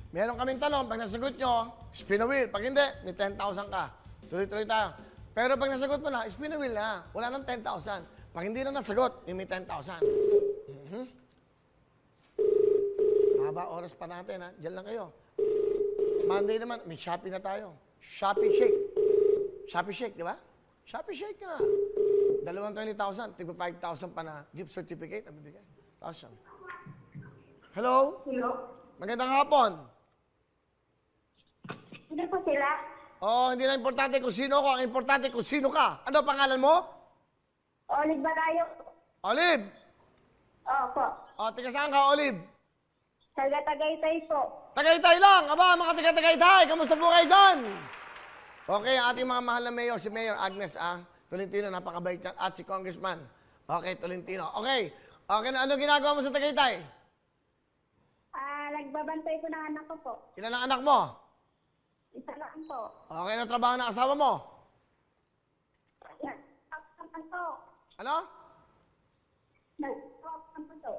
Meron kaming tanong, pag nasagot nyo, spin a wheel. Pag hindi, may 10,000 ka. Tuloy-tuloy tayo. Pero pag nasagot mo na, spin a wheel na. Wala nang 10,000. Pag hindi na nasagot, may 10,000. Haba oras pa natin, ha? Diyan lang kayo. Monday naman, may Shopee na tayo. Shopee Shake. Shopee Shake, di ba? Shopee Shake nga. 20,000, tigpa 5,000 pa na gift certificate ang bibigay. 1,000. Hello? Hello? Magandang hapon. Sino po sila? Oh, hindi na importante kung sino ko. Ang importante kung sino ka. Ano pangalan mo? Olive Balayo. Olive. Opo. Oh, tiga saan ka, Olive? Taga Tagaytay po. Tagaytay lang. Aba, mga taga-Tagaytay. Kamusta po kayo dyan? Okay, ang ating mga mahal na mayor, si Mayor Agnes Tolentino, napakabait yan. At si Congressman. Okay, Tolentino. Okay. Okay, ano ginagawa mo sa Tagaytay? Nagbabantay po ng anak ko po. Ilan ang anak mo? Isa lang po. Okay, ano trabaho ng asawa mo? Nag-stop po. Ano? Nag-stop po to.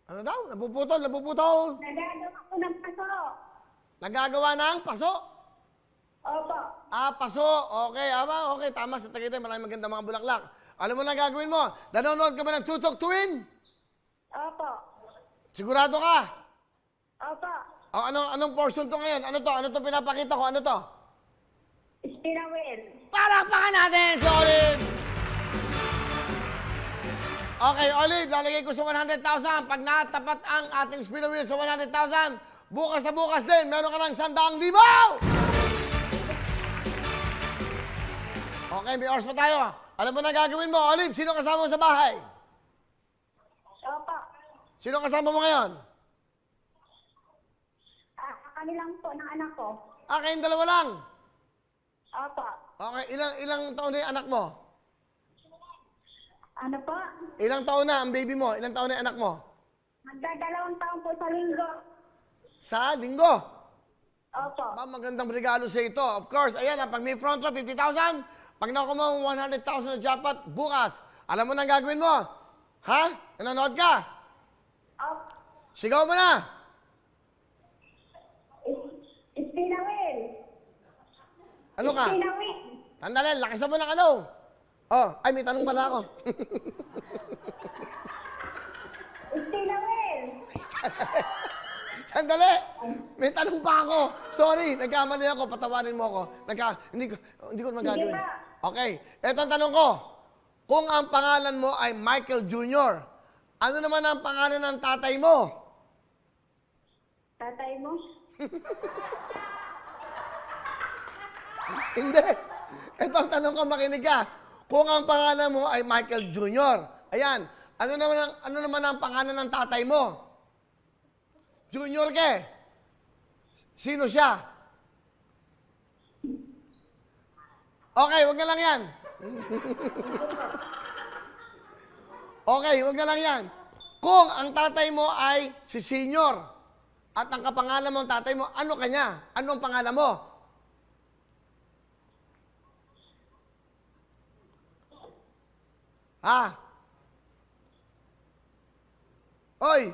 Ano daw? Napuputol, napuputol. Nagagawa ko ng paso. Nagagawa ng paso? Opo. Ah, paso. Okay, ama. Okay, tama. Sa Tagaytay, maraming maganda mga bulaklak. Alam mo na gagawin mo? Nanonood ka ba ng Tutok Tuwin? Opo. Sigurado ka? Opo. Oh, anong portion to ngayon? Ano to? Ano to pinapakita ko? Ano to? Spin a wheel. Palakpakan natin si Olive! Okay, Olive, lalagay ko sa 100,000. Pag natapat ang ating spin wheel sa 100,000, bukas na bukas din, meron ka ng 100,000! Okay, may oras pa tayo. Alam mo na gagawin mo, Olive, sino kasama mo sa bahay? Opo. Sino kasama mo ngayon? Kami lang po ng anak ko. Ah, kayong dalawa lang. Opo. Okay, ilang taon na yung anak mo? Ano po? Ilang taon na ang baby mo? Ilang taon na yung anak mo? Magdadalawang taon po sa linggo. Sa linggo. Opo. Magandang regalo sa ito. Of course, ayan, pag may front row, 50,000. Pag nakuha mo 100,000 na jackpot, bukas. Alam mo na ang gagawin mo? Ha? Nanonood ka? Opo. Sigaw mo na. Spin a wheel. Ano ka? Spin a wheel. Tandali, lakasan mo ng ano. Oh, ay, may tanong pala ako. Spin a wheel. Sandali! May tanong pa ako. Sorry, nagkamali ako. Patawarin mo ako. Hindi ko magagawin. Sige Okay, eto ang tanong ko. Kung ang pangalan mo ay Michael Jr., ano naman ang pangalan ng tatay mo? Tatay mo? Hindi. Ito ang tanong ko, makinig ka. Kung ang pangalan mo ay Michael Jr., ayan, ano naman ang pangalan ng tatay mo? Junior ke? Sino siya? Okay, wag na lang yan. Okay, wag na lang yan. Kung ang tatay mo ay si Senior at ang kapangalan mo ang tatay mo, ano kanya? Ano ang pangalan mo? Ha? Oy!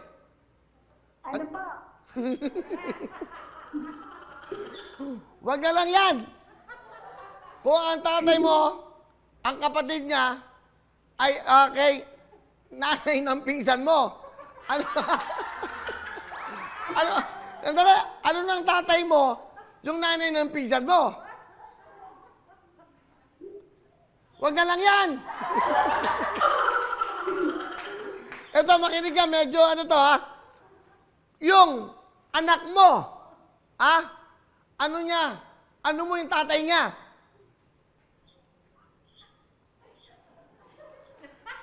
Ano po? Wag na lang yan. Kung ang tatay mo, ang kapatid niya, ay kay nanay ng pinsan mo. Ano? ano ng tatay mo, yung nanay ng pinsan mo? Wag na lang yan. Ito, makinig ka, medyo ano to ha. Yung anak mo, ano niya? Ano mo yung tatay niya?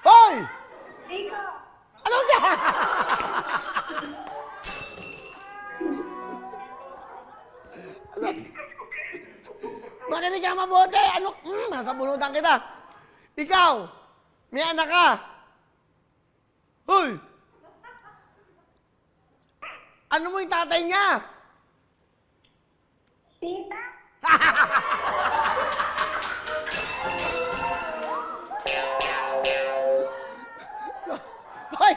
Hoy! Rico! Ano niya? Ano? Makinig ka mabuti. Ano? Nasa bunutan kita. Ikaw, may anak ka. Hoy! Ano mo yung tatay niya? Tita? Hoy!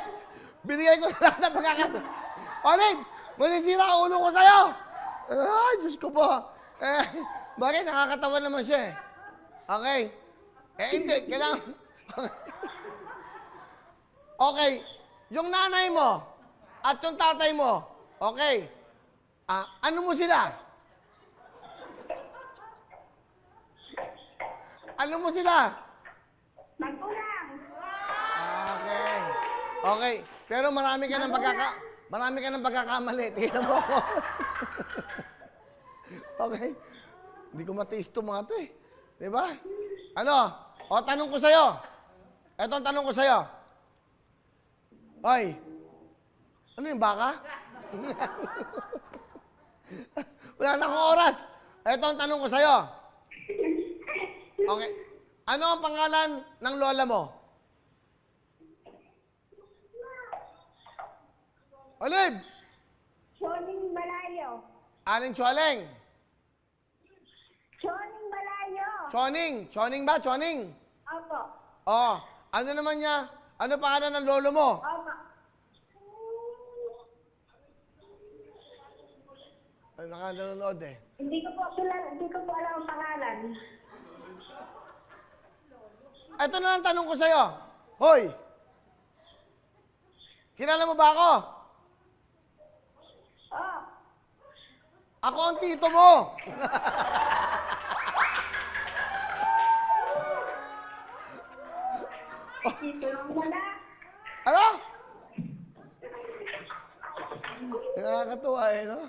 Binigay ko na lahat ng pagkakataon. Olive, Masisira ang ulo ko sa'yo! Ay, Diyos ko po. Bakit? Nakakatawa naman siya eh. Okay. Hindi. Kailangan... Okay. Yung nanay mo at yung tatay mo, okay. Ano mo sila? Ano mo sila? Magkulang. Okay. Okay. Pero marami ka ng pagkakamali. Tingnan mo ako. Okay. Hindi ko matiis to mga to eh. Di ba? Ano? O, tanong ko sa'yo. Ito ang tanong ko sa'yo. Oy. Ano yung baka? Wala na akong oras. Ito ang tanong ko sa'yo. Okay. Ano ang pangalan ng lola mo? Olive! Choning Malayo. Aling Chualeng. Choning Malayo. Choning. Choning ba? Choning. Opo. Oh. Ano naman niya? Ano pangalan ng lolo mo? Opo. Ay, nakanonood eh. Hindi ko po alam ang pangalan. Ito na lang tanong ko sa'yo. Hoy! Kilala mo ba ako? Oh. Ako ang tito mo! Dito lang wala. Ano? Nakakatuwa eh, no?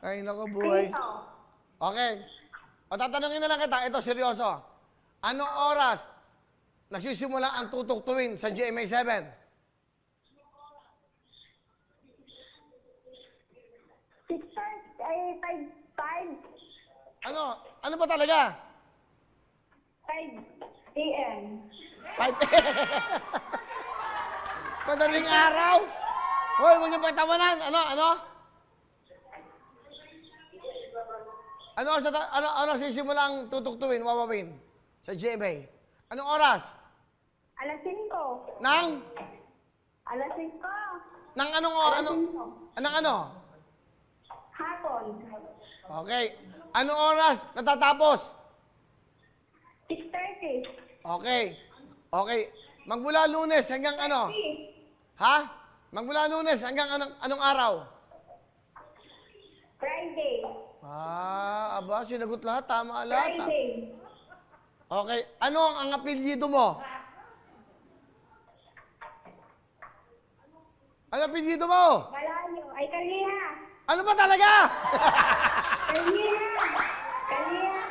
Ay, naku, buhay. Dito. Okay. O, tatanungin na lang kita. Ito, seryoso. Anong oras nagsisimula ang tutuktuin sa GMA 7? 6 ay 5 Ano? Ano ba talaga? 5 a.m. 5 Madaling araw? Hoy, huwag niyo pagtawanan. Ano? Ano sisimula ang tutuktuin, wawawin sa GMA? Anong oras? Alas 5. Nang? Alas 5. Nang anong Alas ano? 5. Anong ano? Hapon. Okay. Anong oras natatapos? 6:30. Okay. Okay. Magmula Lunes hanggang ano? Ha? Magmula Lunes hanggang anong araw? Friday. Aba, sinagot lahat. Tama lahat. Friday. Okay. Ano ang apelyido mo? Ano apelyido mo? Malayo. Ay, Kaliha. Ano ba talaga? Kaliha. Kaliha.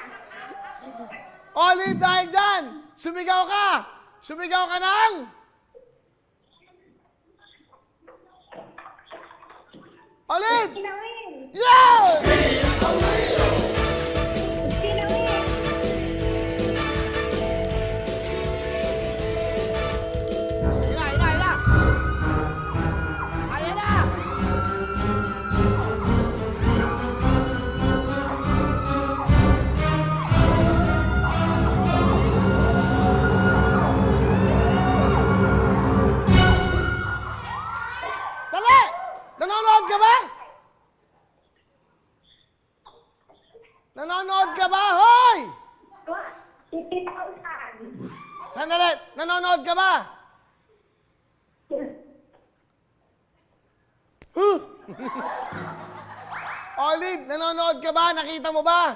Olive, dahil dyan, sumigaw ka! Sumigaw ka ng... Olive! Tinawin. Yeah! Tinawin. Ila! Ayan na! Dali! Nanonood ka ba? Nanonood ka ba? Hoy! 50,000. Sandali! Nanonood ka ba? Huh? Olive, nanonood ka ba? Nakita mo ba?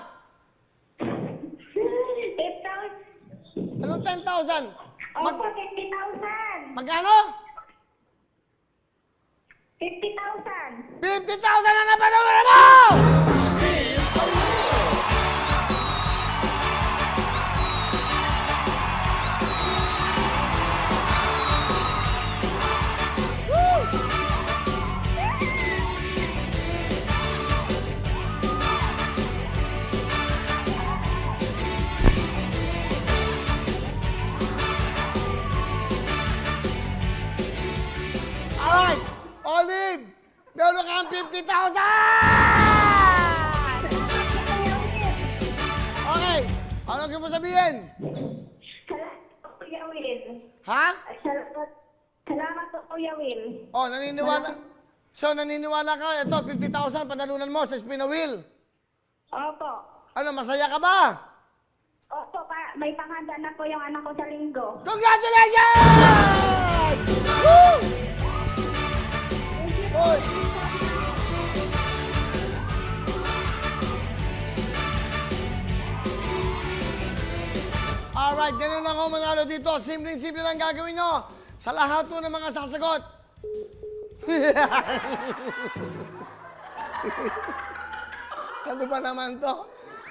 10,000. Anong 10,000? Opo, 50,000. Magkano? 50,000. 50,000 na napanawalan mo! Alright, Olive, meron kang 50,000! Okay, ano gusto mo sabihin? Salamat po, Kuya Will. Ha? Salamat po, Kuya Will. Oh, naniniwala. So, naniniwala ka, ito, 50,000, panalunan mo sa spin a wheel. Opo. Ano, masaya ka ba? Opo, may panghanda na po yung anak ko sa linggo. Congratulations! Woo! Hoy! Alright, ganun lang ako manalo dito. Simpleng-simple lang gagawin nyo. Sa lahat po ng mga sasagot. Ano ba naman to?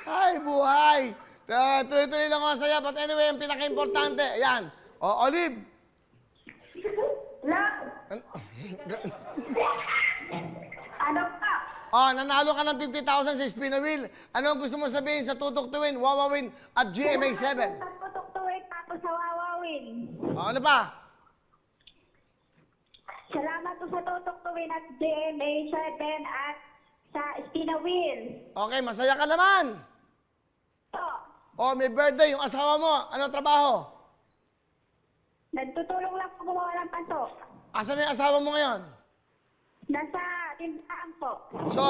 Ay, buhay! Tuloy-tuloy lang ako ang saya. But anyway, ang pinaka-importante, ayan. O, Olive. Love, ano pa? Oh, nanalo ka ng 50,000 sa spin a wheel. Ano ang gusto mo sabihin sa tutuktuin, wawawin at GMA7? Sa tutuktuin tapos sa wawawin. Oh, ano pa? Salamat po sa tutuktuin at GMA7 at sa Spina Wheel. Okay, masaya ka naman. So, Oh, may birthday, yung asawa mo. Ano trabaho? nagtutulong lang po gumawa ng paso. Asan na yung asawa mo ngayon? Nasa tindahan po. So,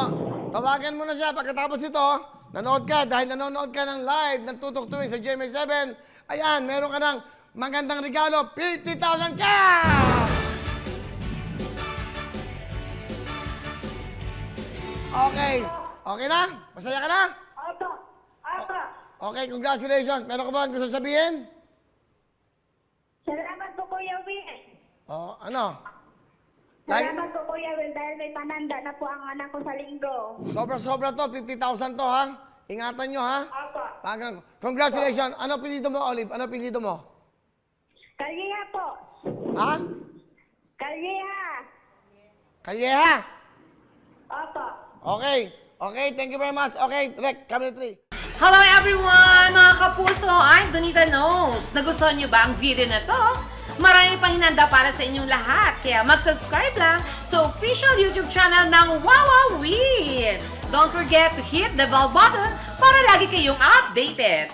tawagan mo na siya pagkatapos ito. Nanood ka, dahil nanonood ka ng live ng tutuktuin sa GMA7. Ayan, meron ka ng magandang regalo, 50,000 cash! Okay. Okay na? Masaya ka na? Opo. Opo. Okay, congratulations. Meron ka ba gusto sabihin? Salamat po, Kuya Will. Oh, ano? Dahil, Salamat po, Kuya Will, dahil may pananda na po ang anak ko sa linggo. sobra-sobra to, 50,000 to, ha? Ingatan nyo, ha? Opo. Congratulations. Ano pilido mo, Olive? Ano pilido mo? Kalyeha po. Ha? Kalyeha. Kalyeha? Opo. Okay. Okay, thank you very much. Okay, Rek, camera 3. Hello everyone! Mga kapuso, I'm Donita Knows. Nagustuhan niyo ba ang video na to? Marami pang hinanda para sa inyong lahat. Kaya mag-subscribe lang sa official YouTube channel ng Wawa Win. Don't forget to hit the bell button para lagi kayong updated.